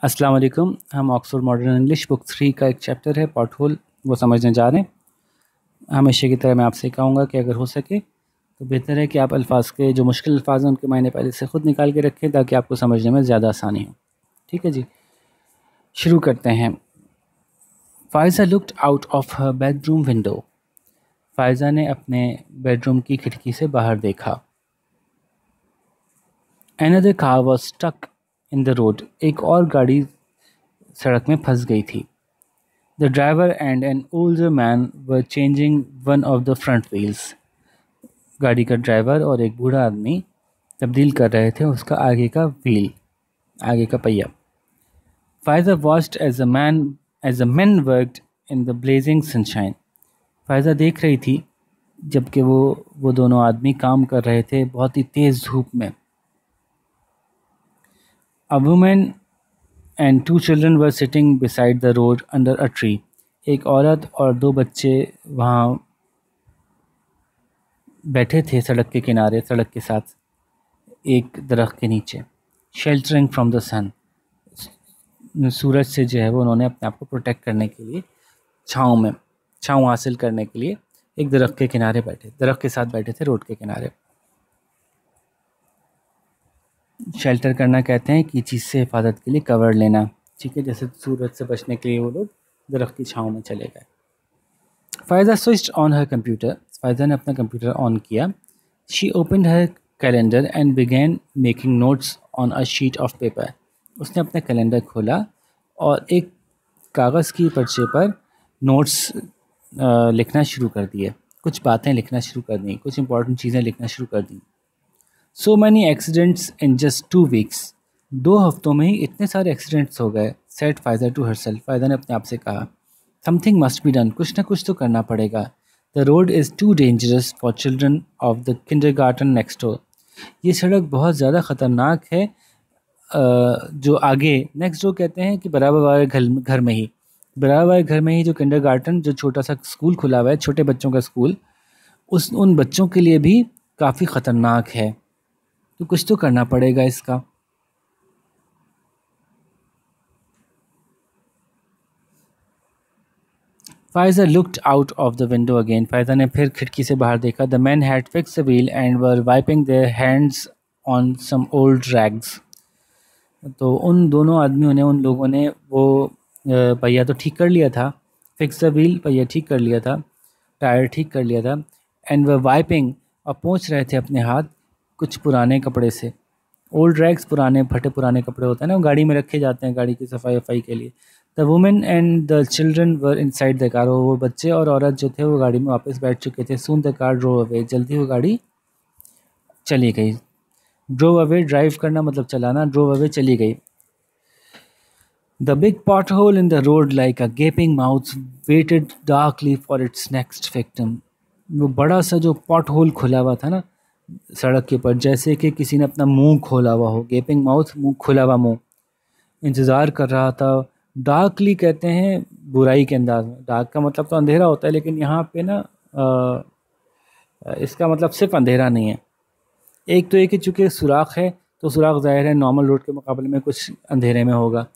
अस्सलाम वालेकुम। हम ऑक्सफोर्ड मॉडर्न इंग्लिश बुक 3 का एक चैप्टर है पॉट होल, वो समझने जा रहे हैं। हमेशा की तरह मैं आपसे कहूँगा कि अगर हो सके तो बेहतर है कि आप अल्फाज के जो मुश्किल अल्फाज हैं उनके मायने पहले से ख़ुद निकाल के रखें ताकि आपको समझने में ज़्यादा आसानी हो। ठीक है जी, शुरू करते हैं। Faiza looked out of her bedroom window. Faiza ने अपने बेडरूम की खिड़की से बाहर देखा। Another car was stuck in the road. एक और गाड़ी सड़क में फंस गई थी। The driver and an older man were changing one of the front wheels. गाड़ी का ड्राइवर और एक बूढ़ा आदमी तब्दील कर रहे थे उसका आगे का व्हील, आगे का पहिया। Faiza watched as the men worked in the blazing sunshine. Faiza देख रही थी जबकि वो दोनों आदमी काम कर रहे थे बहुत ही तेज़ धूप में। A woman and two children were sitting beside the road under a tree. एक औरत और दो बच्चे वहाँ बैठे थे सड़क के किनारे, सड़क के साथ एक दरख्त के नीचे। शेल्टरिंग फ्रॉम द सन, सूरज से जो है वो उन्होंने अपने आप को प्रोटेक्ट करने के लिए छाँव हासिल करने के लिए एक दरख्त के किनारे बैठे, दरख्त के साथ बैठे थे रोड के किनारे। शेल्टर करना कहते हैं कि चीज़ से हिफाजत के लिए कवर लेना, ठीक है, जैसे सूरज से बचने के लिए वो लोग दरख्त की छाँव में चले गए। Faiza switched on her computer, Faiza ने अपना कंप्यूटर ऑन किया। She opened her calendar and began making notes on a sheet of paper. उसने अपना कैलेंडर खोला और एक कागज़ की पर्चे पर नोट्स लिखना शुरू कर दिए, कुछ बातें लिखना शुरू कर दी, कुछ इंपॉर्टेंट चीज़ें लिखना शुरू कर दी। So many accidents in just 2 weeks. 2 हफ्तों में ही इतने सारे एक्सीडेंट्स हो गए। Said Faiza to herself. Faiza ने अपने आप से कहा, Something must be done. कुछ ना कुछ तो करना पड़ेगा। The road is too dangerous for children of the kindergarten next door. ये सड़क बहुत ज़्यादा ख़तरनाक है। जो आगे नेक्स्ट डोर कहते हैं कि बराबर वाले घर में ही, बराबर वाले घर में ही जो किंडरगार्टन, जो छोटा सा स्कूल खुला हुआ है, छोटे बच्चों का स्कूल, उन बच्चों के लिए भी काफ़ी ख़तरनाक है। तो कुछ तो करना पड़ेगा इसका। Faiza looked out of the window again. Faiza ने फिर खिड़की से बाहर देखा। The man had fixed the wheel and were wiping their hands on some old rags. तो उन दोनों आदमियों ने, उन लोगों ने वो पहिया तो ठीक कर लिया था, फिक्स द व्हील, पहिया ठीक कर लिया था, टायर ठीक कर लिया था। एंड वर वाइपिंग, और पोंछ रहे थे अपने हाथ कुछ पुराने कपड़े से। ओल्ड रैग्स पुराने फटे पुराने कपड़े होते हैं ना, वो गाड़ी में रखे जाते हैं गाड़ी की सफाई वफाई के लिए। The women and the children were inside the car. वो बच्चे और औरत जो थे वो गाड़ी में वापस बैठ चुके थे। Soon the car drove away, जल्दी वो गाड़ी चली गई। ड्रोव अवे, ड्राइव करना मतलब चलाना, ड्रोव अवे चली गई। The big pothole in the road like a gaping mouth waited darkly for its next victim. वो बड़ा सा जो पॉट होल खुला हुआ था ना सड़क के ऊपर, जैसे कि किसी ने अपना मुंह खोला हुआ हो, गेपिंग माउथ, मुंह खुला हुआ मुंह, इंतज़ार कर रहा था। डार्कली कहते हैं बुराई के अंदाज में। डार्क का मतलब तो अंधेरा होता है, लेकिन यहाँ पे ना इसका मतलब सिर्फ अंधेरा नहीं है। एक तो एक ही, चूँकि सुराख है तो सुराख ज़ाहिर है नॉर्मल रोड के मुकाबले में कुछ अंधेरे में होगा,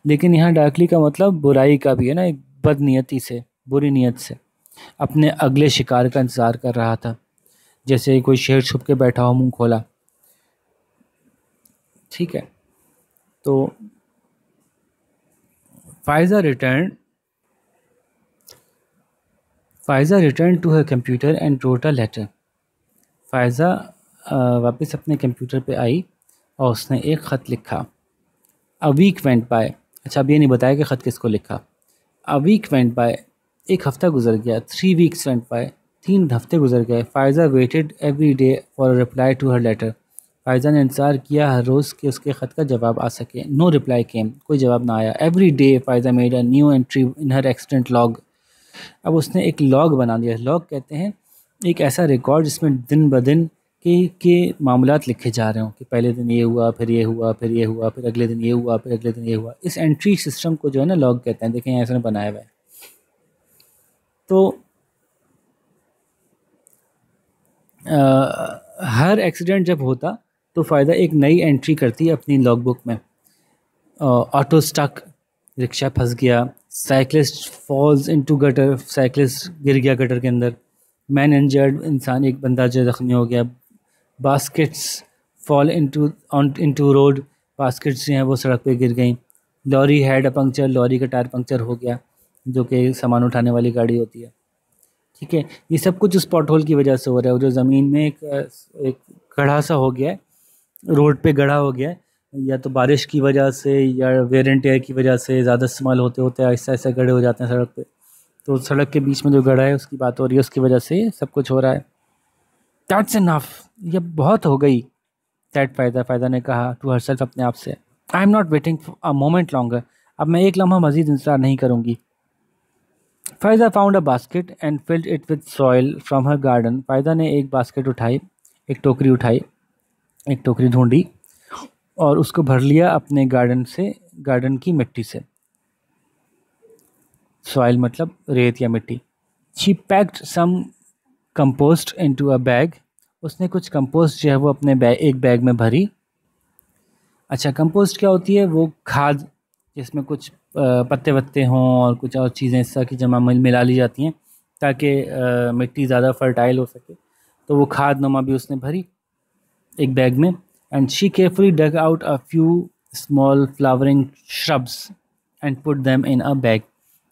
लेकिन यहाँ डार्कली का मतलब बुराई का भी है ना, एक बदनीयती से, बुरी नीयत से अपने अगले शिकार का इंतज़ार कर रहा था, जैसे कोई शेर छुप के बैठा हो मुंह खोला। ठीक है, तो Faiza return to her computer and wrote a letter. Faiza वापस अपने कंप्यूटर पे आई और उसने एक ख़त लिखा। A week went by. अच्छा, अब ये नहीं बताया कि ख़त किसको लिखा। अ वीक वेंट बाय, एक हफ़्ता गुजर गया। 3 वीक्स वेंट बाय, 3 हफ्ते गुजर गए। Faiza waited every day for a reply to her letter. Faiza ने इंतज़ार किया हर रोज़ कि उसके ख़त का जवाब आ सके। नो रिप्लाई केम, कोई जवाब ना आया। Every day Faiza made a new entry in her accident log. अब उसने एक लॉग बना दिया। लॉग कहते हैं एक ऐसा रिकॉर्ड जिसमें दिन ब दिन के मामलात लिखे जा रहे हों कि पहले दिन ये हुआ, फिर ये हुआ, फिर ये हुआ, फिर अगले दिन ये हुआ, फिर अगले दिन ये हुआ। इस एंट्री सिस्टम को जो है ना लॉग कहते हैं। देखें ऐसा बनाया हुआ है। तो हर एक्सीडेंट जब होता तो फ़ायदा एक नई एंट्री करती है अपनी लॉग बुक में। ऑटो स्टक, रिक्शा फंस गया। Cyclist falls into gutter, cyclist गिर गया गटर के अंदर। मैन इंजर्ड, इंसान एक बंदा जो जख्मी हो गया। Baskets fall into road, baskets जो हैं वो सड़क पे गिर गई। Lorry had a puncture, lorry का टायर पंक्चर हो गया, जो कि सामान उठाने वाली गाड़ी होती है। ठीक है, ये सब कुछ उस पॉट होल की वजह से हो रहा है। वो जो ज़मीन में एक गड्ढा सा हो गया है, रोड पे गड्ढा हो गया है, या तो बारिश की वजह से या वेयर एंड टेयर की वजह से ज़्यादा इस्तेमाल होते होते ऐसा ऐसा गड्ढे हो जाते हैं सड़क पे। तो सड़क के बीच में जो गड्ढा है उसकी बात हो रही है, उसकी वजह से सब कुछ हो रहा है। दैट्स इनफ, ये बहुत हो गई। दैट फ़ायदा ने कहा टू हरसेल्फ, अपने आप से। I am not waiting a moment longer, अब मैं एक लम्हा मजीद इंतजार नहीं करूँगी। फ़ायदा found a basket and filled it with soil from her garden. फ़ायदा ने एक बास्केट उठाई, एक टोकरी उठाई, एक टोकरी ढूंढी और उसको भर लिया अपने गार्डन से, गार्डन की मिट्टी से। सॉइल मतलब रेत या मिट्टी। She packed some compost into a bag, उसने कुछ कंपोस्ट जो है वो अपने एक बैग में भरी। अच्छा, कंपोस्ट क्या होती है? वो खाद जिसमें कुछ पत्ते वत्ते हों और कुछ और चीज़ें इस तरह की जमा मिला ली जाती हैं ताकि मिट्टी ज़्यादा फर्टाइल हो सके। तो वो खाद नुमा भी उसने भरी एक बैग में। And she carefully dug out a few small flowering shrubs and put them in a bag.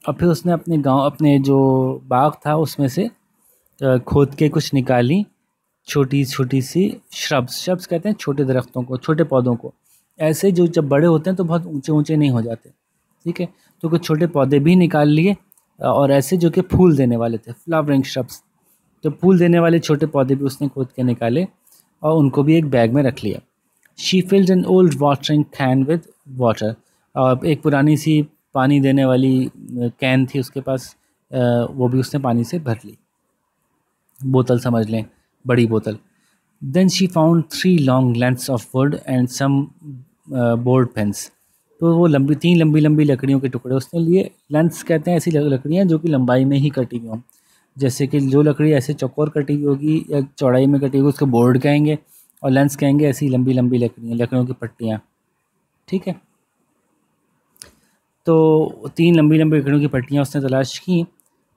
और फिर उसने अपने जो बाग था उसमें से खोद के कुछ निकाली छोटी छोटी सी श्रब्स कहते हैं छोटे दरख्तों को, छोटे पौधों को। ऐसे जो जब बड़े होते हैं तो बहुत ऊंचे ऊंचे नहीं हो जाते। ठीक है, तो कुछ छोटे पौधे भी निकाल लिए और ऐसे जो कि फूल देने वाले थे, फ्लावरिंग श्रब्स। तो फूल देने वाले छोटे पौधे भी उसने खोद के निकाले और उनको भी एक बैग में रख लिया। She field an old watering can with water, और एक पुरानी सी पानी देने वाली कैन थी उसके पास, वो भी उसने पानी से भर ली। बोतल समझ लें, बड़ी बोतल। Then she found 3 long lengths of wood and some board pens. तो वो तीन लंबी लंबी लकड़ियों के टुकड़े उसने लिए। लेंथ्स कहते हैं ऐसी लकड़ियाँ जो कि लंबाई में ही कटी हुई हों। जैसे कि जो लकड़ी ऐसे चौकोर कटी हुई होगी या चौड़ाई में कटी होगी उसको बोर्ड कहेंगे, और लेंस कहेंगे ऐसी लंबी लंबी लकड़ियों की पट्टियाँ। ठीक है, तो 3 लंबी लंबी लकड़ियों की पट्टियाँ उसने तलाश की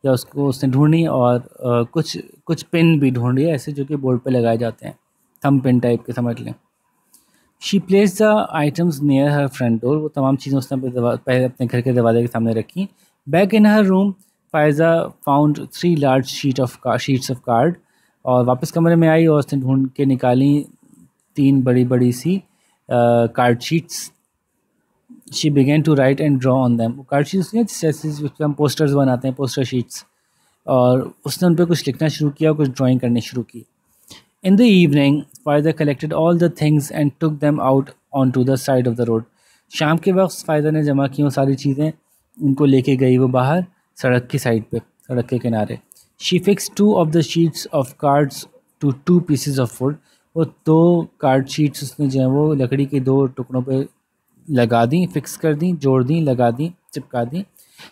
या उसको उसने ढूंढी, और कुछ कुछ पिन भी ढूंढी ऐसे जो कि बोर्ड पे लगाए जाते हैं, थंब पिन टाइप के समझ लें। She place the items near her front door, वो तमाम चीज़ें उसने पहले अपने घर के दरवाजे के सामने रखी। Back in her room Faiza found 3 large sheets of card, और वापस कमरे में आई और उसने ढूंढ के निकाली 3 बड़ी बड़ी सी card sheets. She began to write and draw on them. Card sheets जैसे हम पोस्टर्स बनाते हैं, पोस्टर शीट्स, और उसने उन पर कुछ लिखना शुरू किया, कुछ ड्राइंग करनी शुरू की। In the evening, Faiza collected all the things and took them out onto the side of the road. शाम के वक्त फ़ायदा ने जमा की वो सारी चीज़ें, उनको लेके गई वो बाहर सड़क की साइड पे, सड़क के किनारे। She fixed 2 of the sheets of cards to 2 pieces of wood. वो 2 कार्ड शीट्स उसने जो है वो लकड़ी के 2 टुकड़ों पे लगा दी, फिक्स कर दी, जोड़ दी, लगा दी, चिपका दी।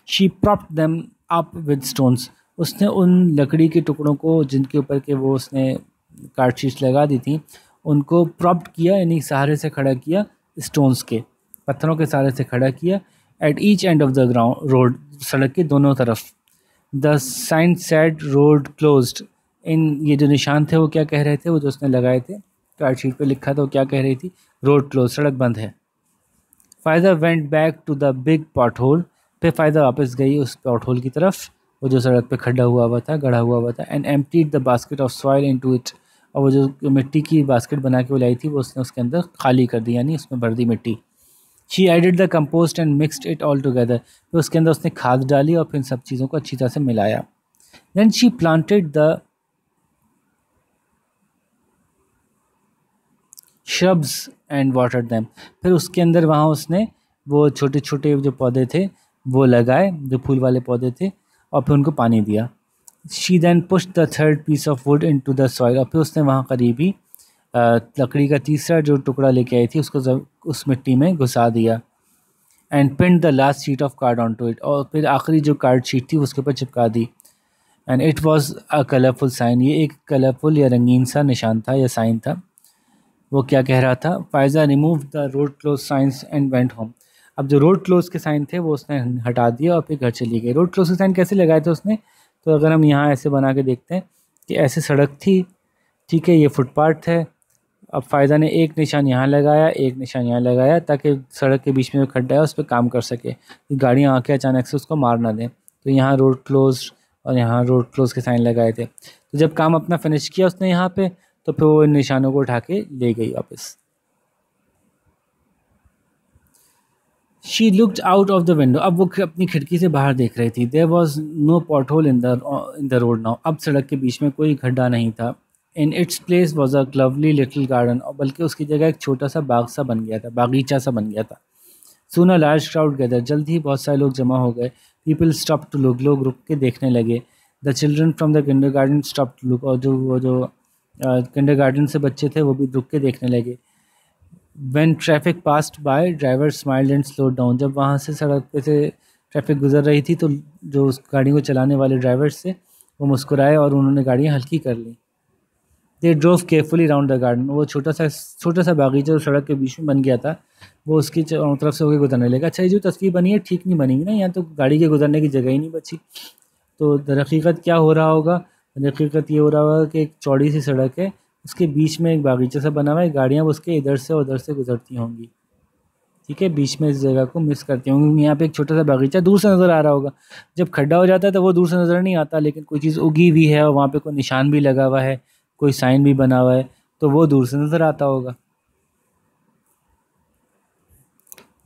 She propped them up with stones. उसने उन लकड़ी के टुकड़ों को जिनके ऊपर के वो उसने कार्ड शीट्स लगा दी थी, उनको प्रॉप्ट किया, यानी सहारे से खड़ा किया, स्टोन्स के, पत्थरों के सहारे से खड़ा किया। At each end of the ground road, सड़क के दोनों तरफ। The sign said road closed. इन ये जो निशान थे वो क्या कह रहे थे, वो जो उसने लगाए थे कार्ड शीट पे लिखा था, वो क्या कह रही थी? रोड क्लोज, सड़क बंद है। फ़ायदा went back to the big pothole, फिर फ़ायदा वापस गई उस पॉट होल की तरफ, वो जो सड़क पे खड़ा हुआ था, गड़ा हुआ था। And emptied the basket of soil into it, और वो जो मिट्टी की बास्केट बना के वो लाई थी वो उसने उसके अंदर खाली कर दी, यानी उसमें भर दी मिट्टी। She added the compost and mixed it all together, फिर उसके अंदर उसने खाद डाली और फिर सब चीज़ों को अच्छी तरह से मिलाया। Then she planted the shrubs and water them, फिर उसके अंदर वहाँ उसने वो छोटे छोटे जो पौधे थे वो लगाए, जो फूल वाले पौधे थे, और फिर उनको पानी दिया। She then push the 3rd piece of wood into the soil, और फिर उसने वहाँ करीबी लकड़ी का तीसरा जो टुकड़ा लेके आई थी उसको उस मिट्टी में घुसा दिया। And pin the last sheet of card on to it, और फिर आखिरी जो कार्ड शीट थी उसके ऊपर चिपका दी। And it was a colourful sign, ये एक कलरफुल या रंगीन सा निशान था या साइन था। वो क्या कह रहा था? Faiza remove the road close science and went home. अब जो रोड क्लोज के साइन थे वो उसने हटा दिया और फिर घर चली गई। रोड क्लोज के साइन कैसे लगाए थे उसने, तो अगर हम यहाँ ऐसे बना के देखते हैं कि ऐसे सड़क थी, ठीक है, ये फुटपाथ है। अब फ़ायदा ने एक निशान यहाँ लगाया, एक निशान यहाँ लगाया, ताकि सड़क के बीच में जो खड्डा है उस पर काम कर सके, कि गाड़ियाँ आके अचानक से उसको मार ना दें। तो यहाँ रोड क्लोज और यहाँ रोड क्लोज के साइन लगाए थे। तो जब काम अपना फिनिश किया उसने यहाँ पे, तो फिर वो इन निशानों को उठा के ले गई वापस। She looked out of the window, अब वो अपनी खिड़की से बाहर देख रही थी। There was no pothole in the road now, अब सड़क के बीच में कोई गड्ढा नहीं था। In its place was a lovely little garden, और बल्कि उसकी जगह एक छोटा सा बाग सा बन गया था, बागीचा सा बन गया था। सून अ लार्ज क्राउड गैदर, जल्द ही बहुत सारे लोग जमा हो गए। पीपल स्टॉप टू लुक, लोग रुक के देखने लगे। The children from the kindergarten stop to look, और जो किंडर गार्डन से बच्चे थे वो भी रुक के देखने लगे। When traffic passed by, driver smiled and slowed down. जब वहाँ से सड़क पे से ट्रैफिक गुजर रही थी तो जो उस गाड़ी को चलाने वाले ड्राइवर्स थे वो मुस्कुराए और उन्होंने गाड़ियाँ हल्की कर ली। They drove carefully round the garden. वो छोटा सा बागीचा जो सड़क के बीच में बन गया था वो उसकी चारों तरफ से होकर गुजरने लगा। अच्छा, ये जो तस्वीर बनी है ठीक नहीं बनी ना, यहाँ तो गाड़ी के गुजरने की जगह ही नहीं बची। तो दरहकीकत क्या हो रहा होगा, दरहकीकत ये हो रहा होगा कि एक चौड़ी सी सड़क है, उसके बीच में एक बागीचा सा बना हुआ है, गाड़ियाँ उसके इधर से उधर से गुजरती होंगी, ठीक है, बीच में इस जगह को मिस करती होंगी। यहाँ पे एक छोटा सा बागीचा दूर से नज़र आ रहा होगा। जब खड्डा हो जाता है तो वो दूर से नज़र नहीं आता, लेकिन कोई चीज़ उगी हुई है और वहाँ पे कोई निशान भी लगा हुआ है, कोई साइन भी बना हुआ है, तो वो दूर से नज़र आता होगा।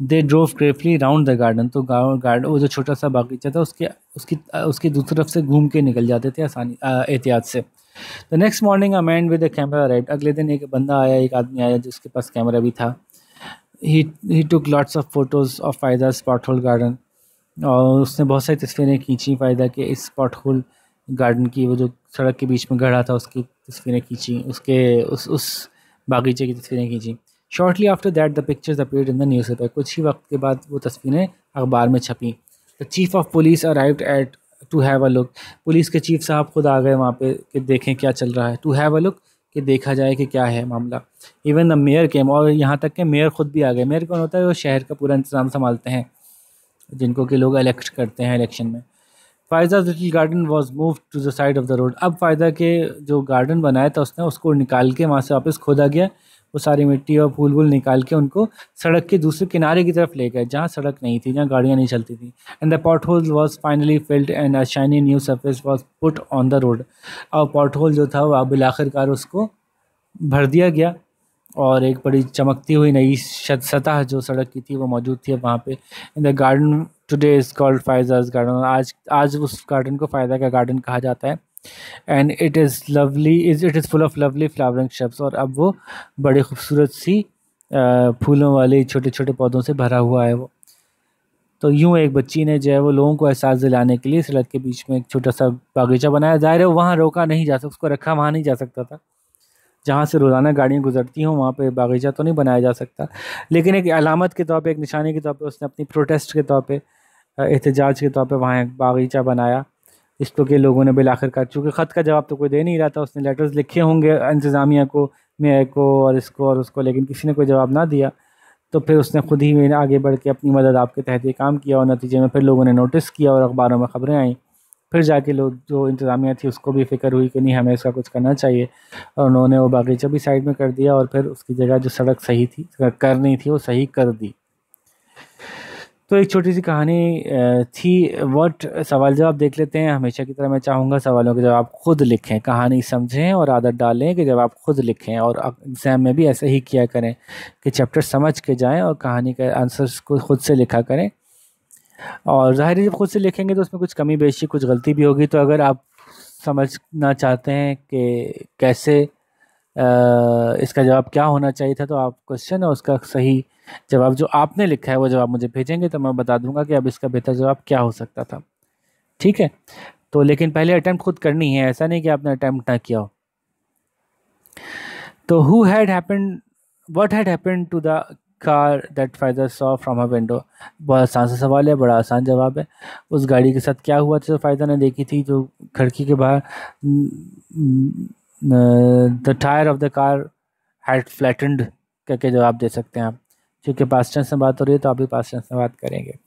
They drove carefully round the garden, तो गार्डन वो जो छोटा सा बागीचा था उसके उसकी उसकी दूसरी तरफ से घूम के निकल जाते थे आसानी एहतियात से। The next morning a man with a camera arrived, अगले दिन एक बंदा आया, एक आदमी आया जिसके पास कैमरा भी था। ही टुक लॉट्स ऑफ फोटोज ऑफ फायदा स्पॉट होल गार्डन, और उसने बहुत सारी तस्वीरें खींची फ़ायदा के इस स्पॉट होल गार्डन की, वो जो सड़क के बीच में गढ़ा था उसकी तस्वीरें खींची, उसके उस बागीचे की तस्वीरें खींची। Shortly after that the pictures appeared in the newspaper, कुछ ही वक्त के बाद वो तस्वीरें अखबार में छपी। The chief of police arrived at to have a look, police के चीफ साहब खुद आ गए वहाँ पे कि देखें क्या चल रहा है। टू हैव अ लुक, कि देखा जाए कि क्या है मामला। इवन द मेयर केम, और यहाँ तक के मेयर खुद भी आ गए। मेयर कौन होता है, वो शहर का पूरा इंतज़ाम संभालते हैं, जिनको कि लोग इलेक्ट करते हैं इलेक्शन में। Faiza little garden was move to the side of the road, अब फ़ायदा के जो गार्डन बनाया था उसने उसको निकाल के वहाँ से वापस खोदा गया, वो सारी मिट्टी और फूल वूल निकाल के उनको सड़क के दूसरे किनारे की तरफ ले गए, जहाँ सड़क नहीं थी, जहाँ गाड़ियाँ नहीं चलती थी। And the pot whole was finally filled and a shiny new surface was put on the road, और पॉट होल जो था वो अब आखिरकार उसको भर दिया गया, और एक बड़ी चमकती हुई नई सतह जो सड़क की थी वो मौजूद थी अब वहाँ पे। In the garden today is called Faiza's garden, आज आज उस गार्डन को फ़ायदा का गार्डन कहा जाता है। And it is full of lovely flowering shrubs, और अब वो बड़ी खूबसूरत सी फूलों वाले छोटे छोटे पौधों से भरा हुआ है वो। तो यूँ एक बच्ची ने जो है वो लोगों को एहसास दिलाने के लिए सड़क के बीच में एक छोटा सा बागीचा बनाया। ज़ाहिर है वहाँ रोका नहीं जा सकता, उसको रखा वहाँ नहीं जा सकता था, जहाँ से रोज़ाना गाड़ियाँ गुजरती हों वहाँ पे बागीचा तो नहीं बनाया जा सकता, लेकिन एक अलामत के तौर पे, एक निशानी के तौर पे उसने अपनी प्रोटेस्ट के तौर पे, एहतजाज के तौर पे वहाँ एक बागीचा बनाया। इस तो के लोगों ने बिल आखिरकार, चूँकि ख़त का जवाब तो कोई दे नहीं रहा था, उसने लेटर्स लिखे होंगे इंतज़ामिया को, मेयर को और इसको और उसको, लेकिन किसी ने कोई जवाब ना दिया। तो फिर उसने खुद ही में आगे बढ़ के अपनी मदद आपके तहत ये काम किया, और नतीजे में फिर लोगों ने नोटिस किया और अखबारों में ख़बरें आईं। फिर जाके लोग जो इंतज़ामिया थी उसको भी फ़िक्र हुई कि नहीं, हमें इसका कुछ करना चाहिए, और उन्होंने वो बागीचा भी साइड में कर दिया, और फिर उसकी जगह जो सड़क सही थी करनी थी वो सही कर दी। तो एक छोटी सी कहानी थी। व्हाट सवाल जवाब देख लेते हैं। हमेशा की तरह मैं चाहूँगा सवालों के जवाब खुद लिखें, कहानी समझें और आदत डालें कि जब आप खुद लिखें, और एग्ज़ाम में भी ऐसे ही किया करें कि चैप्टर समझ के जाएं और कहानी के आंसर्स को खुद से लिखा करें। और ज़ाहिर है जब खुद से लिखेंगे तो उसमें कुछ कमी बेशी, कुछ गलती भी होगी, तो अगर आप समझना चाहते हैं कि कैसे इसका जवाब क्या होना चाहिए था, तो आप क्वेश्चन और उसका सही जवाब जो आपने लिखा है वो जवाब मुझे भेजेंगे, तो मैं बता दूंगा कि अब इसका बेहतर जवाब क्या हो सकता था, ठीक है। तो लेकिन पहले अटैम्प्ट खुद करनी है, ऐसा नहीं कि आपने अटैम्प्ट ना किया हो। तो what had happened to the car that Faiza saw from a window, बहुत आसान सा सवाल है, बड़ा आसान जवाब है। उस गाड़ी के साथ क्या हुआ था जो फायदा ने देखी थी, जो खिड़की के बाहर, the tyre of the car had flattened करके जवाब दे सकते हैं आप। क्योंकि पास्ट टेंस में बात हो रही है तो आप भी पास्ट टेंस में बात करेंगे।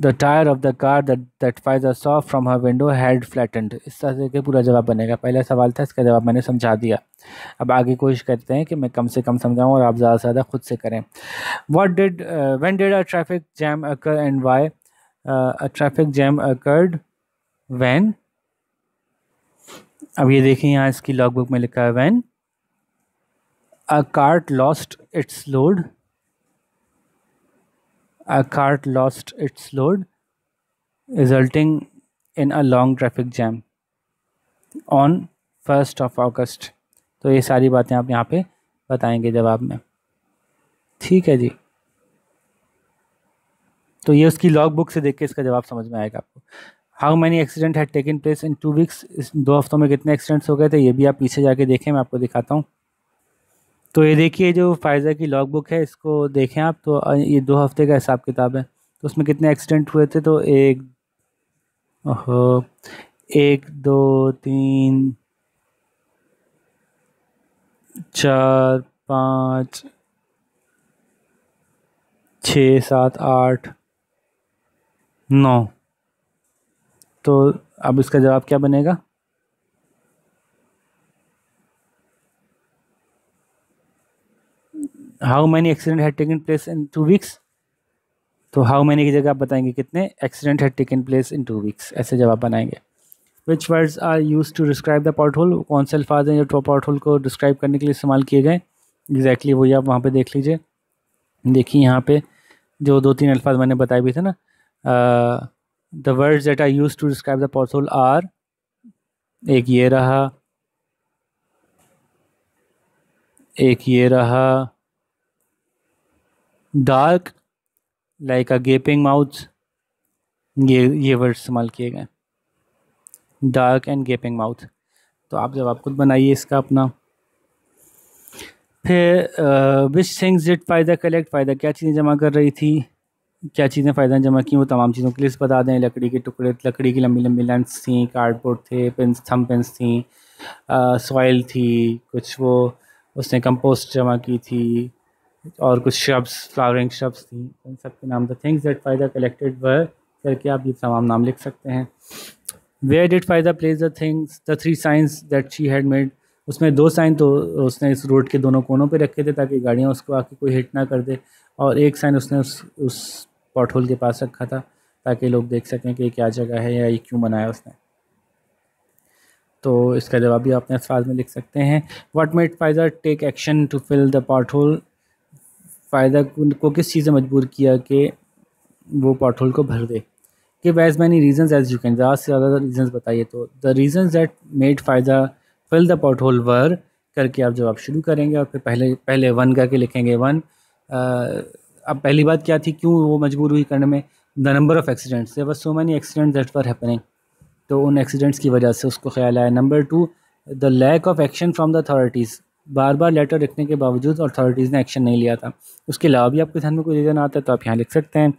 The tyre of the car that Faiza saw from her window had flattened. इस तरह से पूरा जवाब बनेगा। पहला सवाल था, इसका जवाब मैंने समझा दिया। अब आगे कोशिश करते हैं कि मैं कम से कम समझाऊँ और आप ज़्यादा से ज़्यादा खुद से करें। When did a traffic jam occur and why? A traffic jam occurred when, अब ये देखिए यहाँ इसकी लॉग बुक में लिखा है when a cart lost its load, a cart lost its load resulting in a long traffic jam on 1st of August। तो ये सारी बातें आप यहाँ पे बताएंगे जवाब में, ठीक है जी। तो ये उसकी लॉग बुक से देख के इसका जवाब समझ में आएगा आपको। How many accident had taken place in 2 weeks. इस 2 हफ्तों में कितने एक्सीडेंट्स हो गए थे, ये भी आप पीछे जाके देखें, मैं आपको दिखाता हूँ। तो ये देखिए जो फाइज़ा की लॉग बुक है इसको देखें आप, तो ये 2 हफ्ते का हिसाब किताब है। तो उसमें कितने एक्सीडेंट हुए थे, तो 1 2 3 4 5 6 7 8 9। तो अब इसका जवाब क्या बनेगा? How many accident had taken place in 2 weeks. तो हाउ मैनी की जगह आप बताएंगे कितने accident had taken place in 2 weeks, ऐसे जवाब बनाएंगे। Which words are use to describe the pothole. कौन से अल्फाज हैं जो पॉट होल को डिस्क्राइब करने के लिए इस्तेमाल किए गए? एग्जैक्टली वही आप वहाँ पे देख लीजिए। देखिए यहाँ पे जो 2-3 अल्फाज मैंने बताए भी थे ना, the words that are use to describe the pothole are, एक ये रहा, एक ये रहा, dark like a gaping mouth, ये वर्ड इस्तेमाल किए गए, डार्क एंड गेपिंग माउथ। तो आप जवाब खुद बनाइए इसका अपना। फिर विच थिंग्स डिड फायदा कलेक्ट। फ़ायदा क्या चीज़ें जमा कर रही थी, क्या चीज़ें फ़ायदा जमा की, वो तमाम चीज़ों की लिस्ट बता दें। लकड़ी के टुकड़े, लकड़ी की लंबी लंबी लेंथ्स थी, कार्डबोर्ड थे, पेंस, थम पेंस थी, सॉइल थी, कुछ वो उसने कंपोस्ट जमा की थी, और कुछ श्रब्स, फ्लावरिंग श्रब्स थी। उन सब के नाम द थिंग्स दैट फायदा कलेक्टेड वर करके आप ये तमाम नाम लिख सकते हैं। वेयर डिड फायदा place the things, the 3 science that she had made. उसमें 2 साइन तो उसने इस रोड के दोनों कोनों पे रखे थे ताकि गाड़ियाँ उसको आके कोई हिट ना कर दे, और एक साइन उसने उस पॉट होल के पास रखा था ताकि लोग देख सकें कि क्या जगह है या ये क्यों बनाया उसने। तो इसका जवाब भी आपने अल्फाज में लिख सकते हैं। What made Faiza take action to fill the pothole. Faiza को किस चीज़ ने मजबूर किया कि वो पॉट होल को भर दे। Give as many reasons as you can. ज़्यादा से ज़्यादा रीजंस बताइए। तो the reasons that made Faiza fill the pothole वर करके आप जवाब शुरू करेंगे, और फिर पहले 1 करके लिखेंगे 1। अब पहली बात क्या थी, क्यों वो मजबूर हुई करने में? The number of accidents, there were so many accidents that were happening. तो उन एक्सीडेंट्स की वजह से उसको ख्याल आया। Number 2, the lack of action from the authorities. बार बार लेटर लिखने के बावजूद अथॉरिटीज़ ने एक्शन नहीं लिया था। उसके अलावा भी आपके ध्यान में कोई रीज़न आता है तो आप यहाँ लिख सकते हैं।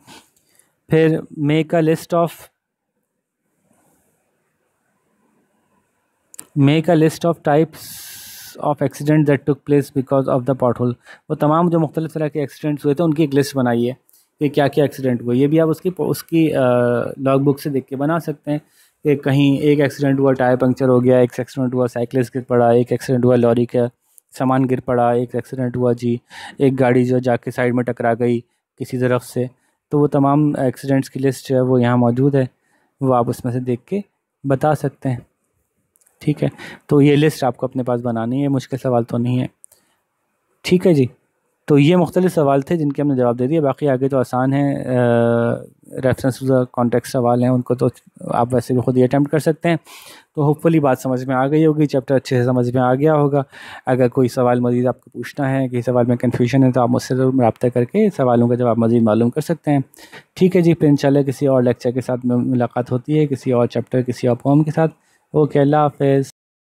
फिर make a list of types of accident that took place because of the pothole. वो तमाम जो मुख्तलिफ तरह के एक्सीडेंट्स हुए थे उनकी एक लिस्ट बनाइए कि क्या क्या एक्सीडेंट हुए। ये भी आप उसकी लॉग बुक से देख के बना सकते हैं कि कहीं एक एक्सीडेंट हुआ, टायर पंक्चर हो गया, एक एक्सीडेंट हुआ, साइकिलिस्ट गिर पड़ा, एक एक्सीडेंट हुआ, लॉरी का सामान गिर पड़ा, एक एक्सीडेंट हुआ जी, एक गाड़ी जो जाके साइड में टकरा गई किसी तरफ से। तो वो तमाम एक्सीडेंट्स की लिस्ट है वो यहाँ मौजूद है, वो आप उसमें से देख के बता सकते हैं, ठीक है। तो ये लिस्ट आपको अपने पास बनानी है, मुश्किल सवाल तो नहीं है, ठीक है जी। तो ये मुख्तलिफ सवाल थे जिनके हमने जवाब दे दिए, बाकी आगे तो आसान है। रेफरेंस टू द कॉन्टेक्स्ट सवाल हैं, उनको तो आप वैसे भी खुद ही अटैम्प्ट कर सकते हैं। तो होपफुली बात समझ में आ गई होगी, चैप्टर अच्छे से समझ में आ गया होगा। अगर कोई सवाल मज़ीद आपको पूछना है, किसी सवाल में कन्फ्यूजन है, तो आप मुझसे ज़रूर रब्ता करके सवालों का जवाब मज़ीद मालूम कर सकते हैं, ठीक है जी। फिर इंशाल्लाह किसी और लेक्चर के साथ मुलाकात होती है, किसी और चैप्टर, किसी और पोम के साथ। ओके, अल्लाह हाफ़िज़।